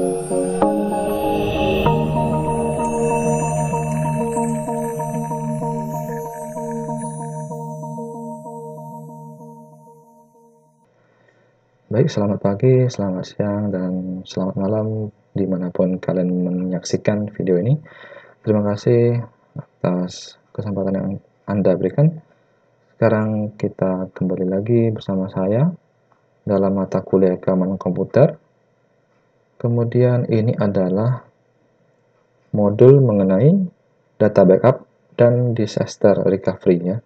Baik, selamat pagi, selamat siang, dan selamat malam dimanapun kalian menyaksikan video ini. Terima kasih atas kesempatan yang Anda berikan. Sekarang kita kembali lagi bersama saya dalam mata kuliah keamanan komputer. Kemudian ini adalah modul mengenai data backup dan disaster recovery ya.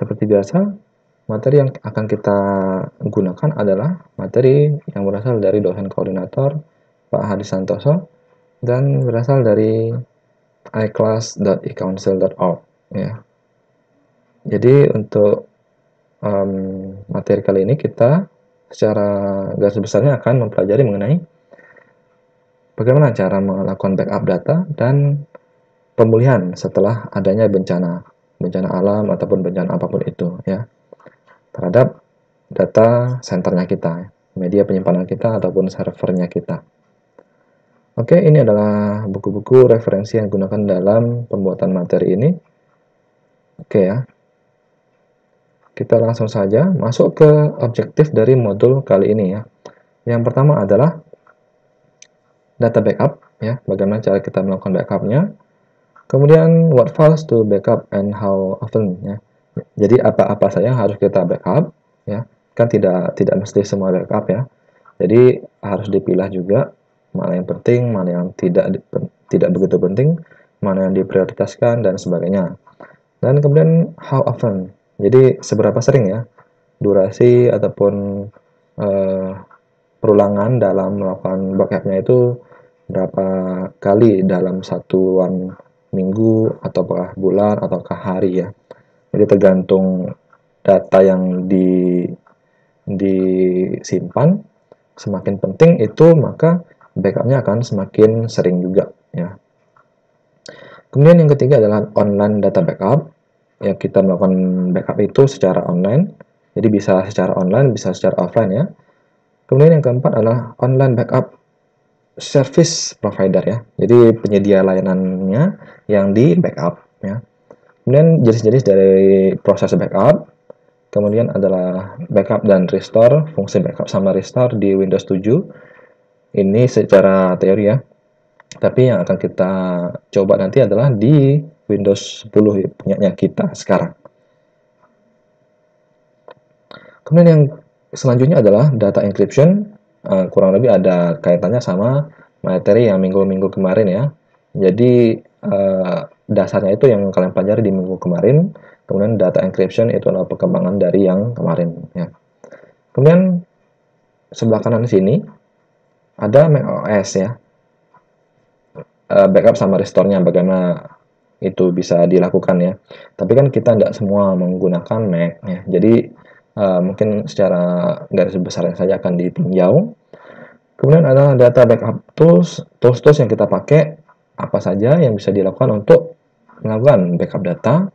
Seperti biasa, materi yang akan kita gunakan adalah materi yang berasal dari dosen koordinator Pak Hadi Santoso dan berasal dari iclass.ecouncil.org ya. Jadi untuk materi kali ini kita secara garis besarnya akan mempelajari mengenai bagaimana cara melakukan backup data dan pemulihan setelah adanya bencana alam ataupun bencana apapun itu ya, terhadap data senternya kita, media penyimpanan kita ataupun servernya kita. Oke, ini adalah buku-buku referensi yang digunakan dalam pembuatan materi ini. Oke ya, kita langsung saja masuk ke objektif dari modul kali ini ya. Yang pertama adalah data backup ya, bagaimana cara kita melakukan backupnya. Kemudian what files to backup and how often ya. Jadi apa-apa saja yang harus kita backup ya. Kan tidak mesti semua backup ya. Jadi harus dipilah juga mana yang penting, mana yang tidak begitu penting, mana yang diprioritaskan dan sebagainya. Dan kemudian how often. Jadi seberapa sering ya durasi ataupun perulangan dalam melakukan backupnya itu berapa kali dalam satuan minggu ataukah bulan ataukah hari ya. Jadi tergantung data yang disimpan, semakin penting itu maka backupnya akan semakin sering juga ya. Kemudian yang ketiga adalah online data backup. Ya, kita melakukan backup itu secara online. Jadi bisa secara online, bisa secara offline ya. Kemudian yang keempat adalah online backup service provider ya. Jadi penyedia layanannya yang di backup ya. Kemudian jenis-jenis dari proses backup. Kemudian adalah backup dan restore, fungsi backup sama restore di Windows 7. Ini secara teori ya. Tapi yang akan kita coba nanti adalah di Windows 10 punyanya kita sekarang. Kemudian yang selanjutnya adalah data encryption. Kurang lebih ada kaitannya sama materi yang minggu-minggu kemarin ya. Jadi dasarnya itu yang kalian pelajari di minggu kemarin. Kemudian data encryption itu adalah perkembangan dari yang kemarin ya. Kemudian sebelah kanan di sini ada macOS ya. Backup sama restore-nya bagaimana itu bisa dilakukan ya. Tapi kan kita tidak semua menggunakan Mac ya. Jadi mungkin secara garis besarnya saja akan ditinjau. Kemudian ada data backup tools yang kita pakai apa saja yang bisa dilakukan untuk melakukan backup data,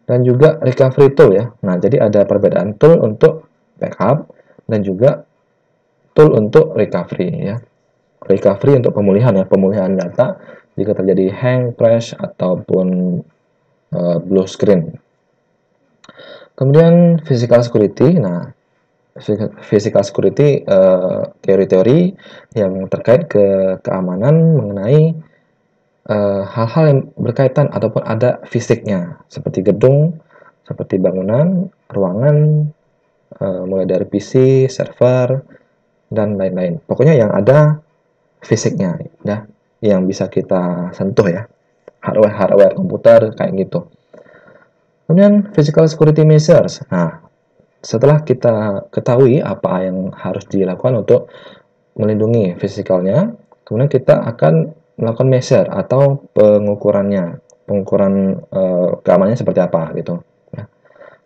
dan juga recovery tool ya. Nah, jadi ada perbedaan tool untuk backup dan juga tool untuk recovery ya. Recovery untuk pemulihan ya, pemulihan data jika terjadi hang, crash ataupun blue screen. Kemudian physical security. Nah, physical security teori-teori yang terkait keamanan mengenai hal-hal yang berkaitan ataupun ada fisiknya, seperti gedung, seperti bangunan, ruangan, mulai dari PC, server, dan lain-lain. Pokoknya yang ada fisiknya ya, yang bisa kita sentuh ya, hardware komputer kayak gitu. Kemudian physical security measures. Nah, setelah kita ketahui apa yang harus dilakukan untuk melindungi fisikalnya, kemudian kita akan melakukan measure atau pengukuran keamanannya seperti apa gitu ya.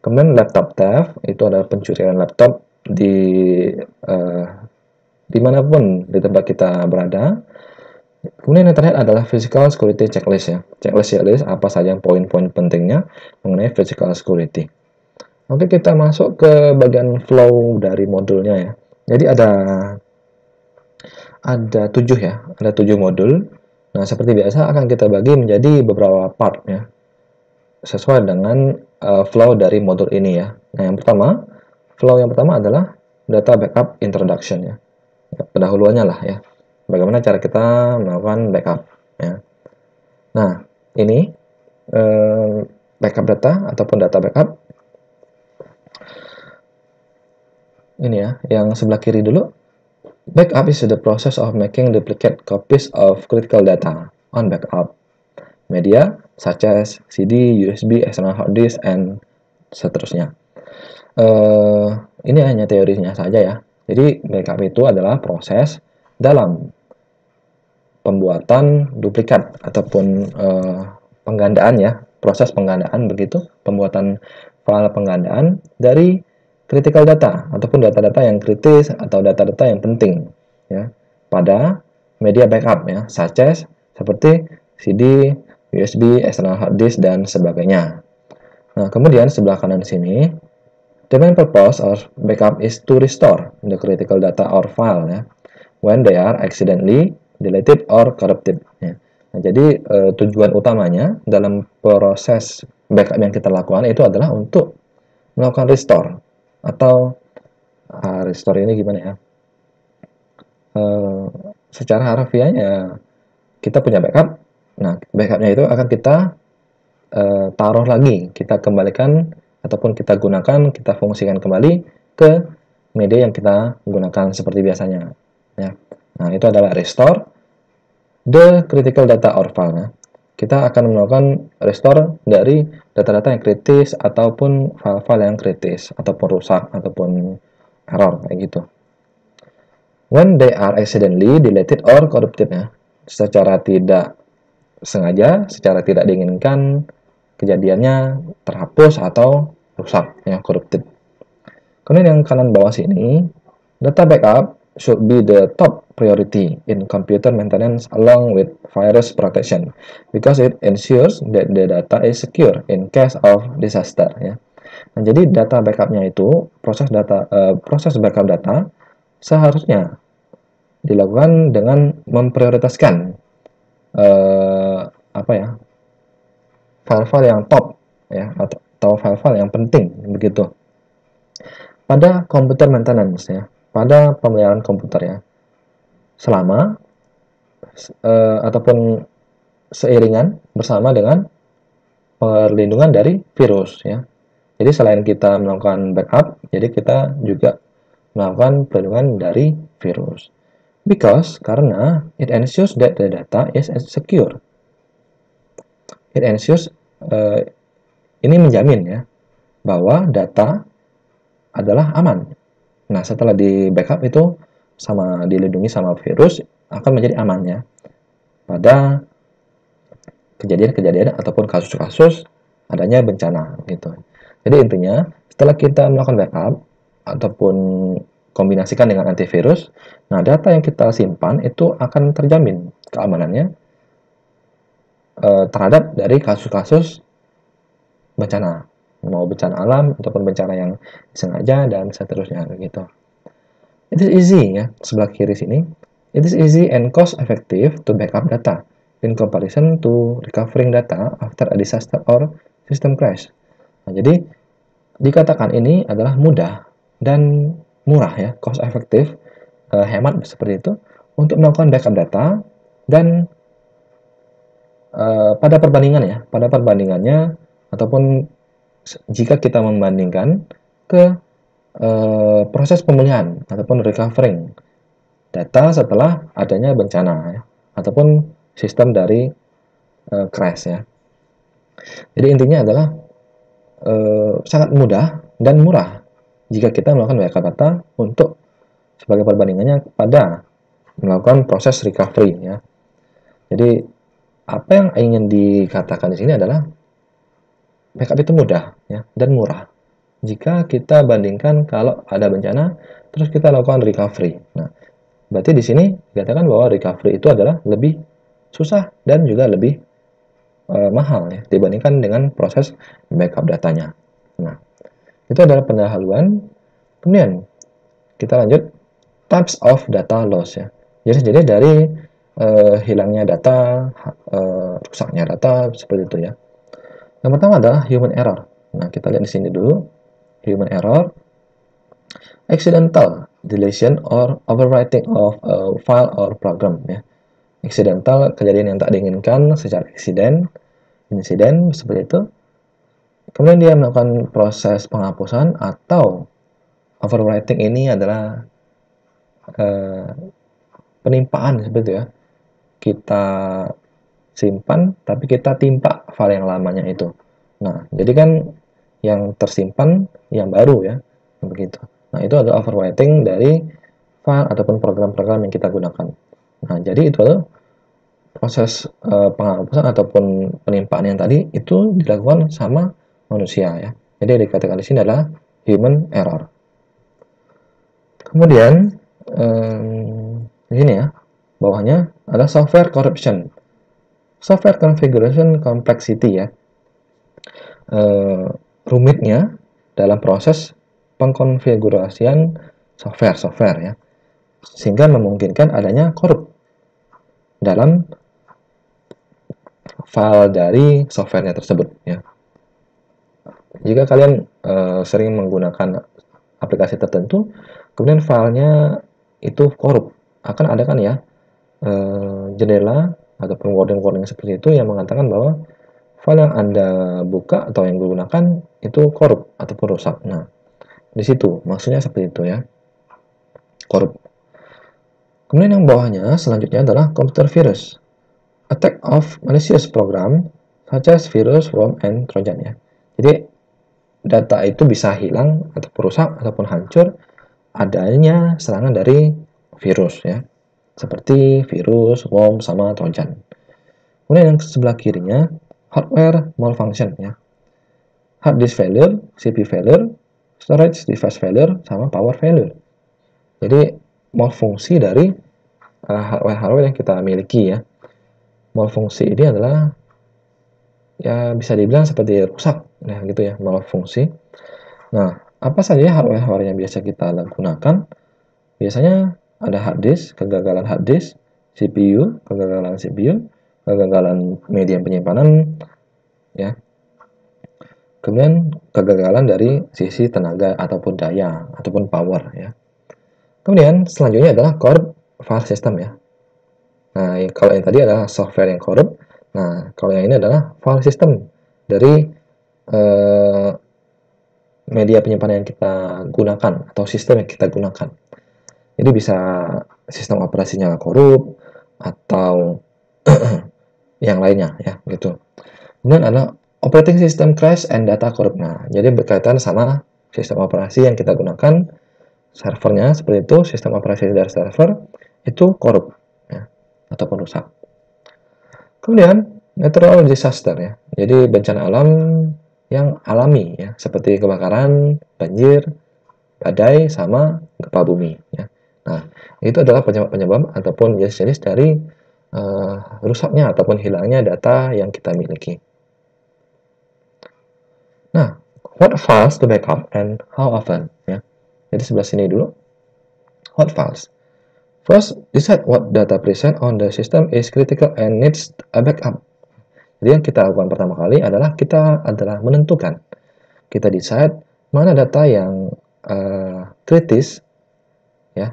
Kemudian laptop theft itu adalah pencurian laptop dimanapun di tempat kita berada. Kemudian yang terakhir adalah physical security checklist ya. Checklist apa saja yang poin-poin pentingnya mengenai physical security. Oke, kita masuk ke bagian flow dari modulnya ya. Jadi ada 7 ya, ada 7 modul. Nah, seperti biasa akan kita bagi menjadi beberapa part ya, sesuai dengan flow dari modul ini ya. Nah, flow yang pertama adalah data backup introduction ya, pendahuluannya lah ya. Bagaimana cara kita melakukan backup ya. Nah, ini backup data ataupun data backup. Ini ya, yang sebelah kiri dulu. Backup is the process of making duplicate copies of critical data on backup media such as CD, USB, external hard disk, and seterusnya. Ini hanya teorinya saja ya. Jadi backup itu adalah proses dalam pembuatan duplikat ataupun penggandaan ya, proses penggandaan begitu, pembuatan file penggandaan dari critical data ataupun data-data yang kritis atau data-data yang penting ya pada media backup ya, such as seperti CD, USB, external hard disk dan sebagainya. Nah, kemudian sebelah kanan sini, the main purpose of backup is to restore the critical data or file ya, when they are accidentally deleted or corrupted ya. Nah, jadi tujuan utamanya dalam proses backup yang kita lakukan itu adalah untuk melakukan restore atau restore ini gimana ya? Secara harfiahnya kita punya backup. Nah, backupnya itu akan kita taruh lagi, kita kembalikan ataupun kita gunakan, kita fungsikan kembali ke media yang kita gunakan seperti biasanya. Ya. Nah, itu adalah restore the critical data or file. Ya. Kita akan melakukan restore dari data-data yang kritis ataupun file-file yang kritis ataupun rusak ataupun error kayak gitu. When they are accidentally deleted or corrupted ya, secara tidak sengaja, secara tidak diinginkan kejadiannya terhapus atau rusak ya, corrupted. Kemudian yang kanan bawah sini, data backup should be the top priority in computer maintenance along with virus protection because it ensures that the data is secure in case of disaster ya. Nah, jadi data backupnya itu proses backup data seharusnya dilakukan dengan memprioritaskan file-file yang top ya atau file-file yang penting begitu pada komputer maintenance ya, pada pemeliharaan komputer ya, selama ataupun seiringan bersama dengan perlindungan dari virus ya. Jadi selain kita melakukan backup, jadi kita juga melakukan perlindungan dari virus. Karena it ensures that the data is secure. It ensures ini menjamin ya bahwa data adalah aman. Nah, setelah di backup itu sama dilindungi sama virus akan menjadi aman ya pada kejadian-kejadian ataupun kasus-kasus adanya bencana gitu. Jadi intinya setelah kita melakukan backup ataupun kombinasikan dengan antivirus, nah data yang kita simpan itu akan terjamin keamanannya terhadap dari kasus-kasus bencana, mau bencana alam ataupun bencana yang sengaja dan seterusnya gitu. It is easy ya, sebelah kiri sini. It is easy and cost effective to backup data in comparison to recovering data after a disaster or system crash. Nah, jadi dikatakan ini adalah mudah dan murah ya, cost effective, hemat seperti itu untuk melakukan backup data dan pada perbandingannya ataupun jika kita membandingkan ke proses pemulihan ataupun recovering data setelah adanya bencana ya, ataupun sistem dari crash ya. Jadi intinya adalah sangat mudah dan murah jika kita melakukan backup data untuk sebagai perbandingannya pada melakukan proses recovery ya. Jadi apa yang ingin dikatakan di sini adalah backup itu mudah ya dan murah jika kita bandingkan kalau ada bencana terus kita lakukan recovery. Nah, berarti di sini dikatakan bahwa recovery itu adalah lebih susah dan juga lebih mahal ya dibandingkan dengan proses backup datanya. Nah, itu adalah pendahuluan. Kemudian kita lanjut types of data loss ya. Jadi dari hilangnya data, rusaknya data, seperti itu ya. Yang pertama adalah human error. Nah, kita lihat di sini dulu. Human error, accidental deletion or overwriting of a file or program ya. Accidental, kejadian yang tak diinginkan secara insiden seperti itu. Kemudian dia melakukan proses penghapusan, atau overwriting ini adalah penimpaan seperti itu ya. Kita simpan tapi kita timpa file yang lamanya itu. Nah, jadi kan yang tersimpan yang baru ya, begitu. Nah, itu adalah overwriting dari file ataupun program-program yang kita gunakan. Nah, jadi itu adalah proses penghapusan ataupun penimpaan yang tadi itu dilakukan sama manusia ya. Jadi yang dikatakan di sini adalah human error. Kemudian di sini ya, bawahnya ada software corruption. Software configuration complexity ya. Rumitnya dalam proses pengkonfigurasian software ya, sehingga memungkinkan adanya korup dalam file dari softwarenya tersebut ya. Jika kalian sering menggunakan aplikasi tertentu, kemudian filenya itu korup, akan ada kan ya jendela ataupun warning seperti itu yang mengatakan bahwa file yang Anda buka atau yang digunakan itu korup ataupun rusak. Nah, di situ maksudnya seperti itu ya, korup. Kemudian yang bawahnya selanjutnya adalah computer virus, attack of malicious program such as virus, worm, and trojan ya. Jadi data itu bisa hilang ataupun rusak ataupun hancur adanya serangan dari virus ya, seperti virus, worm, sama trojan. Kemudian yang sebelah kirinya hardware malfunction ya, hard disk failure, CPU failure, storage device failure, sama power failure. Jadi malfungsi dari hardware yang kita miliki ya. Malfungsi ini adalah ya bisa dibilang seperti rusak nah gitu ya, malfungsi. Nah, apa saja hardware yang biasa kita gunakan? Biasanya ada hard disk, kegagalan hard disk, CPU, kegagalan media penyimpanan ya. Kemudian kegagalan dari sisi tenaga ataupun daya ataupun power ya. Kemudian selanjutnya adalah corrupt file system ya. Nah, kalau yang tadi adalah software yang corrupt. Nah, kalau yang ini adalah file system dari media penyimpanan yang kita gunakan atau sistem yang kita gunakan. Jadi bisa sistem operasinya korup atau yang lainnya ya gitu. Kemudian ada operating system crash and data corrupt. Nah, jadi berkaitan sama sistem operasi yang kita gunakan, servernya seperti itu, sistem operasi dari server itu korup ya, ataupun rusak. Kemudian natural disaster ya. Jadi bencana alam yang alami ya, seperti kebakaran, banjir, badai, sama gempa bumi ya. Nah, itu adalah penyebab ataupun jenis-jenis dari rusaknya ataupun hilangnya data yang kita miliki. Nah, what files to backup and how often ya. Jadi sebelah sini dulu. What files? First, decide what data present on the system is critical and needs a backup. Jadi yang kita lakukan pertama kali adalah kita menentukan. Kita decide mana data yang kritis ya,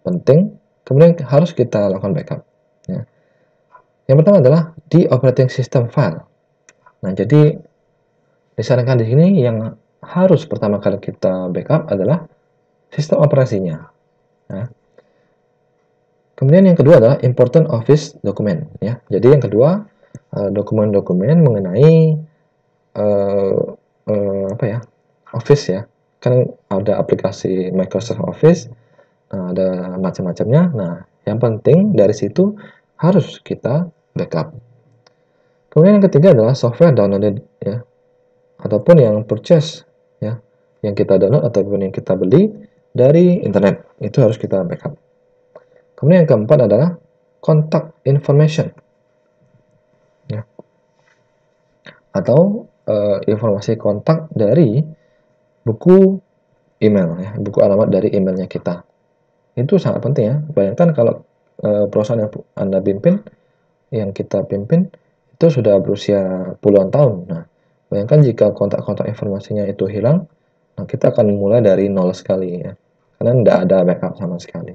penting, kemudian harus kita lakukan backup ya. Yang pertama adalah di operating system file. Nah, jadi disarankan di sini yang harus pertama kali kita backup adalah sistem operasinya ya. Kemudian yang kedua adalah important office document ya. Jadi yang kedua dokumen-dokumen mengenai Office ya. Kan ada aplikasi Microsoft Office, ada macam-macamnya. Nah, yang penting dari situ harus kita backup. Kemudian yang ketiga adalah software downloaded ya, ataupun yang purchase ya, yang kita download ataupun yang kita beli dari internet, itu harus kita backup. Kemudian yang keempat adalah contact information ya, atau informasi kontak dari buku email ya, buku alamat dari emailnya kita. Itu sangat penting ya. Bayangkan kalau perusahaan yang Anda pimpin, yang kita pimpin, itu sudah berusia puluhan tahun. Nah, bayangkan jika kontak-kontak informasinya itu hilang, nah kita akan mulai dari nol sekali ya. Karena tidak ada backup sama sekali.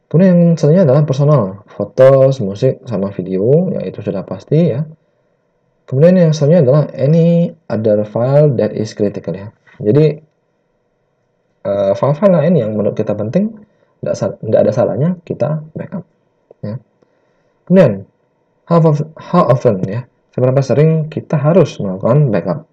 Kemudian yang selanjutnya adalah personal, foto, musik, sama video, ya itu sudah pasti ya. Kemudian yang selanjutnya adalah any other file that is critical ya. Jadi file-file lain yang menurut kita penting, tidak ada salahnya kita backup ya. Kemudian how often ya, seberapa sering kita harus melakukan backup.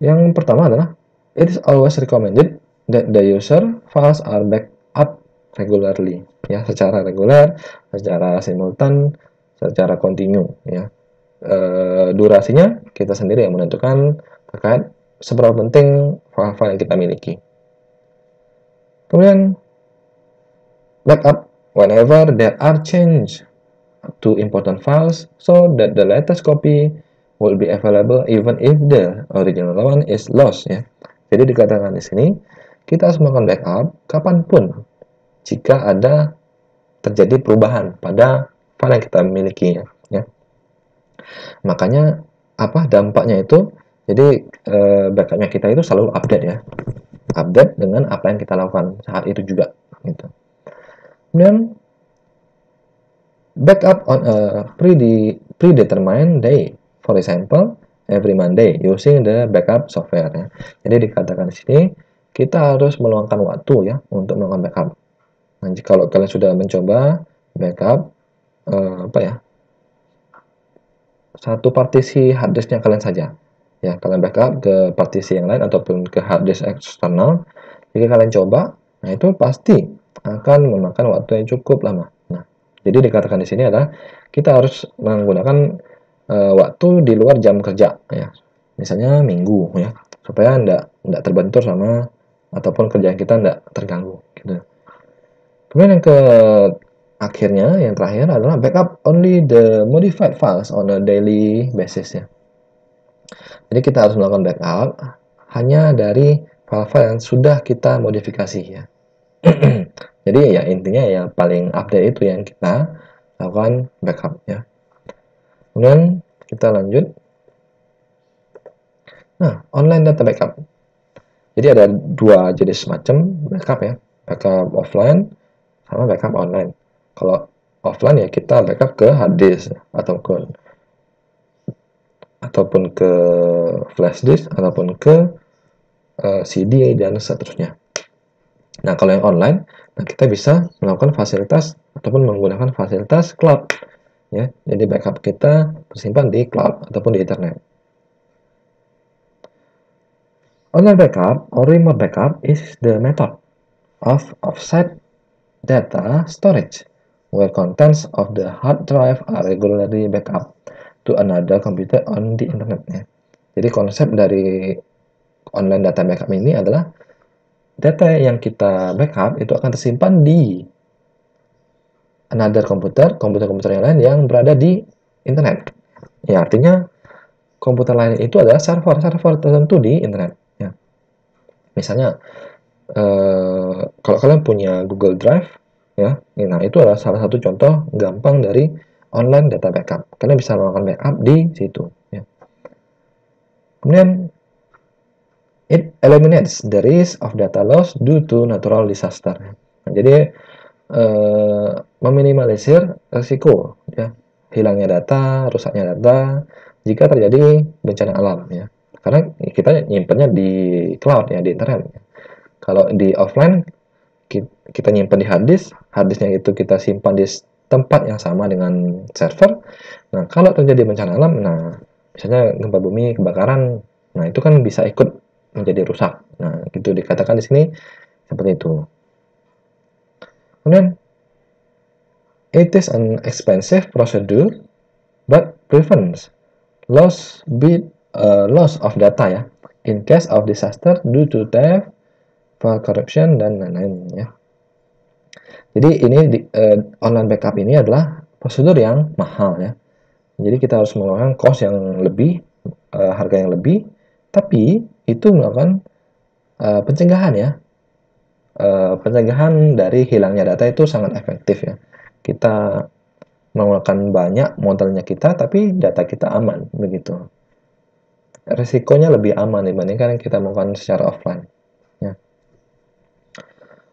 Yang pertama adalah it is always recommended that the user files are backed up regularly ya, secara reguler, secara simultan, secara kontinu ya. Durasinya kita sendiri yang menentukan terkait seberapa penting file-file yang kita miliki. Kemudian backup whenever there are change to important files so that the latest copy will be available even if the original one is lost ya. Jadi dikatakan di sini kita harus melakukan backup kapanpun jika ada terjadi perubahan pada file yang kita miliki ya. Makanya apa dampaknya itu? Jadi backupnya kita itu selalu update ya, update dengan apa yang kita lakukan saat itu juga gitu. Kemudian backup on a predetermined day, for example every Monday using the backup software ya. Jadi dikatakan di sini kita harus meluangkan waktu ya untuk melakukan backup. Nah, kalau kalian sudah mencoba backup satu partisi harddisknya kalian saja ya, kalian backup ke partisi yang lain ataupun ke harddisk eksternal. Jika kalian coba, nah itu pasti akan memakan waktu yang cukup lama. Nah, jadi dikatakan di sini adalah kita harus menggunakan waktu di luar jam kerja ya, misalnya minggu ya, supaya tidak terbentur sama ataupun kerjaan kita tidak terganggu gitu. Kemudian yang akhirnya yang terakhir adalah backup only the modified files on a daily basis ya. Jadi kita harus melakukan backup hanya dari file-file yang sudah kita modifikasi ya. Jadi ya intinya yang paling update itu yang kita lakukan backup ya. Kemudian kita lanjut. Nah, online data backup. Jadi ada dua jenis macam backup ya. Backup offline sama backup online. Kalau offline ya kita backup ke hard disk ataupun ke flash disk ataupun ke CD dan seterusnya. Nah, kalau yang online, nah kita bisa melakukan fasilitas ataupun menggunakan fasilitas cloud ya. Jadi backup kita tersimpan di cloud ataupun di internet. Online backup or remote backup is the method of offsite data storage where contents of the hard drive are regularly backup to another computer on the internet ya. Jadi konsep dari online data backup ini adalah data yang kita backup itu akan tersimpan di another komputer yang lain yang berada di internet. Ya, artinya komputer lain itu adalah server tertentu di internet ya. Misalnya kalau kalian punya Google Drive ya, nah itu adalah salah satu contoh gampang dari online data backup. Kalian bisa melakukan backup di situ ya. Kemudian it eliminates the risk of data loss due to natural disaster. Nah, jadi meminimalisir risiko ya hilangnya data, rusaknya data jika terjadi bencana alam ya. Karena kita nyimpennya di cloud ya, di internet. Kalau di offline kita nyimpan di harddisknya itu kita simpan di tempat yang sama dengan server. Nah, kalau terjadi bencana alam, nah misalnya gempa bumi, kebakaran, nah itu kan bisa ikut menjadi rusak. Nah, itu dikatakan di sini seperti itu. Kemudian it is an expensive procedure but prevents loss of data ya in case of disaster due to theft, file corruption dan lain-lain ya. Jadi ini online backup ini adalah prosedur yang mahal ya. Jadi kita harus mengeluarkan cost yang lebih, harga yang lebih, tapi itu melakukan pencegahan ya pencegahan dari hilangnya data itu sangat efektif ya. Kita menggunakan banyak modelnya kita, tapi data kita aman begitu. Resikonya lebih aman dibandingkan kita melakukan secara offline. Ya.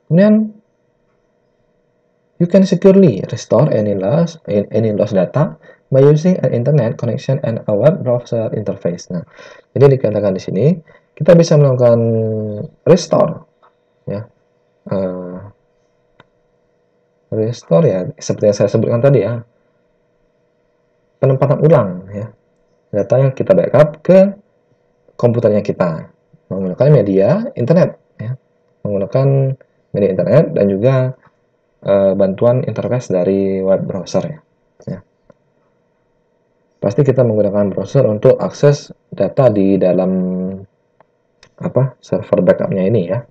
Kemudian you can securely restore any lost data by using an internet connection and a web browser interface. Nah, jadi dikatakan di sini kita bisa melakukan restore, ya, restore ya, seperti yang saya sebutkan tadi ya, penempatan ulang ya, data yang kita backup ke komputernya kita menggunakan media internet, ya, menggunakan media internet dan juga bantuan interface dari web browser ya. Pasti kita menggunakan browser untuk akses data di dalam server backupnya ini ya.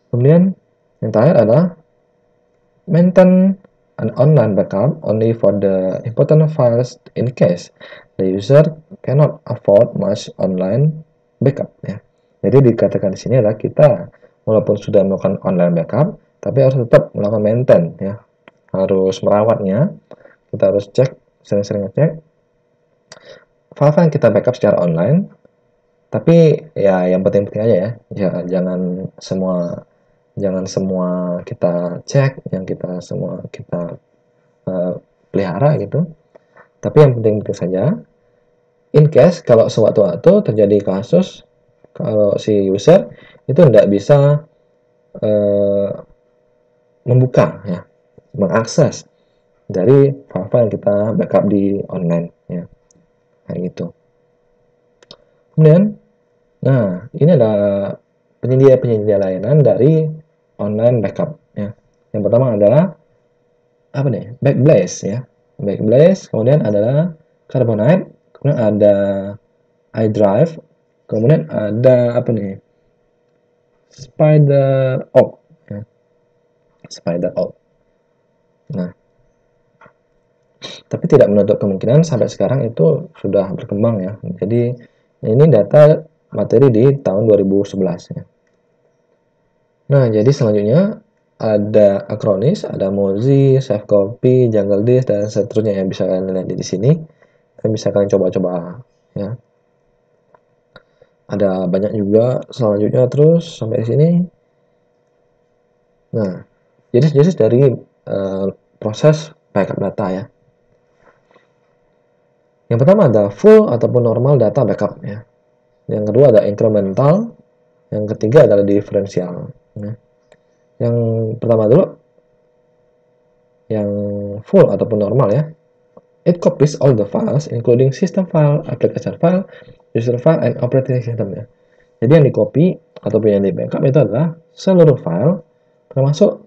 Kemudian yang terakhir adalah maintain an online backup only for the important files in case the user cannot afford much online backup ya. Jadi dikatakan di sini adalah kita walaupun sudah melakukan online backup, tapi harus tetap melakukan maintain ya. Harus merawatnya. Kita harus cek, sering-sering ngecek file-file yang kita backup secara online. Tapi ya yang penting-penting aja ya. Ya jangan semua kita cek, yang kita semua kita pelihara gitu. Tapi yang penting-penting saja. In case kalau sewaktu-waktu terjadi kasus kalau si user itu tidak bisa membuka ya, mengakses dari file-file yang kita backup di online ya, kayak gitu. Kemudian, nah ini ada penyedia layanan dari online backup ya. Yang pertama adalah apa nih? Backblaze ya. Backblaze, kemudian adalah Carbonite, kemudian ada iDrive, kemudian ada apa nih? SpiderOak ya. SpiderOak. Nah, tapi tidak menutup kemungkinan sampai sekarang itu sudah berkembang ya. Jadi ini data materi di tahun 2011 ya. Nah, jadi selanjutnya ada Acronis, ada Mozy, SafeCopy, JungleDisk dan seterusnya yang bisa kalian lihat di sini. Dan bisa kalian coba-coba ya. Ada banyak juga selanjutnya terus sampai sini. Nah, jenis-jenis dari proses backup data ya. Yang pertama ada full ataupun normal data backup ya. Yang kedua ada incremental. Yang ketiga adalah differential. Ya. Yang pertama dulu, yang full ataupun normal ya. It copies all the files, including system file, application file, user file, and operating system ya. Jadi yang di copy ataupun yang di backup itu adalah seluruh file, termasuk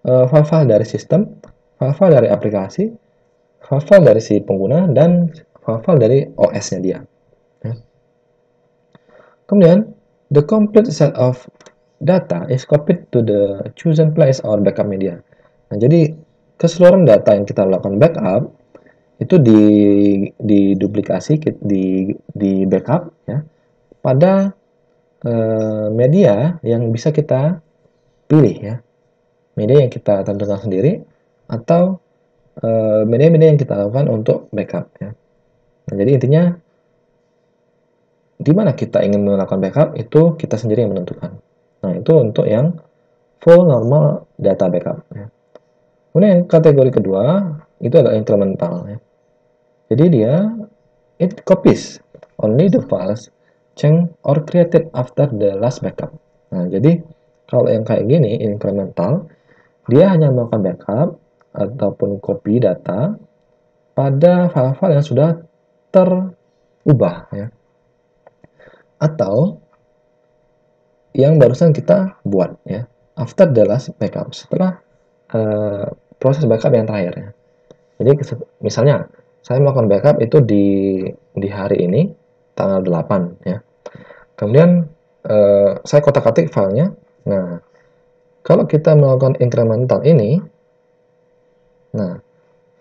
file-file dari sistem, file-file dari aplikasi, file-file dari si pengguna, dan file-file dari OS-nya dia. Ya. Kemudian, the complete set of data is copied to the chosen place or backup media. Nah, jadi keseluruhan data yang kita lakukan backup itu diduplikasi, di backup ya pada media yang bisa kita pilih ya, media yang kita tentukan sendiri atau media-media yang kita lakukan untuk backup ya. Nah, jadi intinya di mana kita ingin melakukan backup itu kita sendiri yang menentukan. Nah, itu untuk yang full normal data backup ya. Kemudian kategori kedua itu adalah incremental ya. Jadi dia it copies only the files changed or created after the last backup. Nah, jadi kalau yang kayak gini incremental, dia hanya melakukan backup ataupun copy data pada file-file yang sudah terubah ya. Atau yang barusan kita buat ya, after the last backup, setelah proses backup yang terakhir ya. Jadi misalnya saya melakukan backup itu di hari ini tanggal 8 ya. Kemudian saya kotak-katik filenya. Nah, kalau kita melakukan incremental ini, nah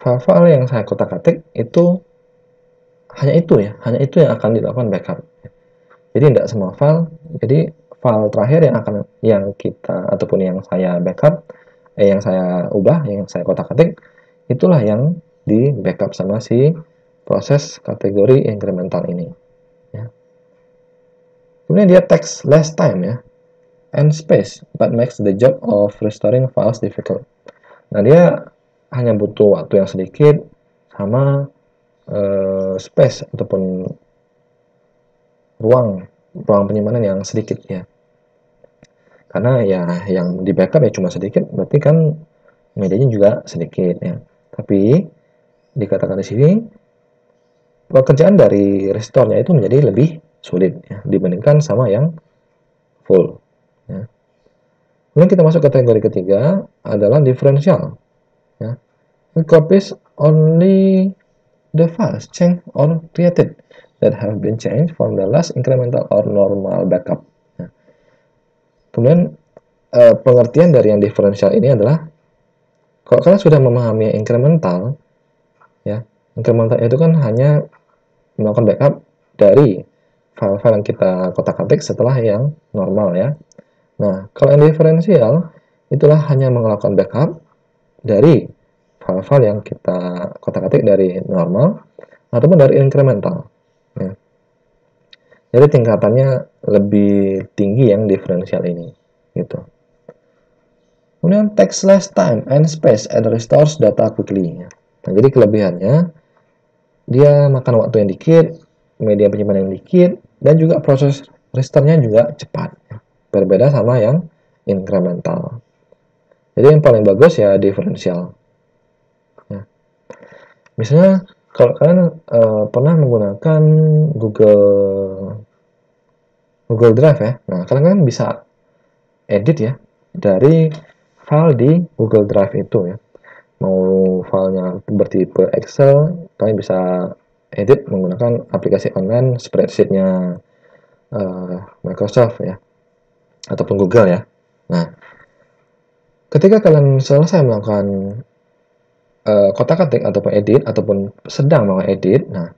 file-file yang saya kotak-katik itu hanya itu ya, hanya itu yang akan dilakukan backup. Jadi tidak semua file. Jadi file terakhir yang kita ataupun yang saya backup, yang saya ubah, yang saya kotak-atik, itulah yang di backup sama si proses kategori incremental ini. Ya. Kemudian dia takes less time ya, and space, but makes the job of restoring files difficult. Nah, dia hanya butuh waktu yang sedikit sama space ataupun ruang penyimpanan yang sedikit ya. Karena ya yang di backup ya cuma sedikit, berarti kan medianya juga sedikit ya. Tapi dikatakan di sini pekerjaan dari restore-nya itu menjadi lebih sulit ya, dibandingkan sama yang full. Ya. Kemudian kita masuk kategori ketiga adalah differential. Ya. It copies only the files changed or created that have been changed from the last incremental or normal backup. Ya. Kemudian pengertian dari yang differential ini adalah kalau kalian sudah memahami incremental, ya, incremental itu kan hanya melakukan backup dari file-file yang kita kotak-atik setelah yang normal ya. Nah, kalau yang diferensial itulah hanya melakukan backup dari file-file yang kita kotak-atik dari normal ataupun dari incremental. Ya. Jadi tingkatannya lebih tinggi yang diferensial ini, gitu. Kemudian takes less time and space and restores data quickly. Nah, jadi kelebihannya dia makan waktu yang dikit, media penyimpanan yang dikit, dan juga proses restore-nya juga cepat. Berbeda sama yang incremental. Jadi yang paling bagus ya diferensial. Ya. Misalnya kalau kalian pernah menggunakan Google Drive ya, nah kalian kan bisa edit ya dari file di Google Drive itu ya. Mau filenya bertipe Excel, kalian bisa edit menggunakan aplikasi online spreadsheet-nya Microsoft ya, ataupun Google ya. Nah, ketika kalian selesai melakukan kotak-atik ataupun edit ataupun sedang melakukan edit, nah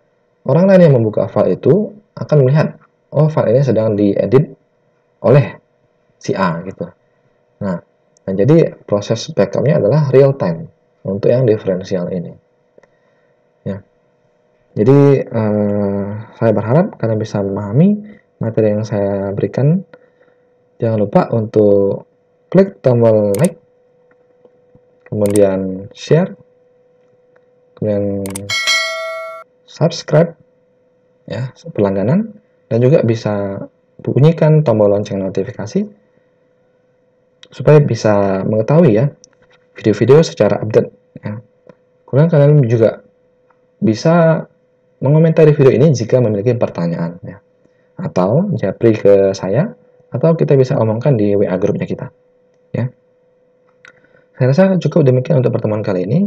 orang lain yang membuka file itu akan melihat, oh file ini sedang diedit oleh si A gitu. Nah, jadi proses backupnya adalah real time untuk yang diferensial ini. Ya. Jadi saya berharap kalian bisa memahami materi yang saya berikan. Jangan lupa untuk klik tombol like, kemudian share, kemudian subscribe ya, berlangganan, dan juga bisa bunyikan tombol lonceng notifikasi supaya bisa mengetahui ya video-video secara update ya. Kemudian kalian juga bisa mengomentari video ini jika memiliki pertanyaan ya, atau japri ke saya, atau kita bisa omongkan di WA grupnya kita ya. Saya rasa cukup demikian untuk pertemuan kali ini.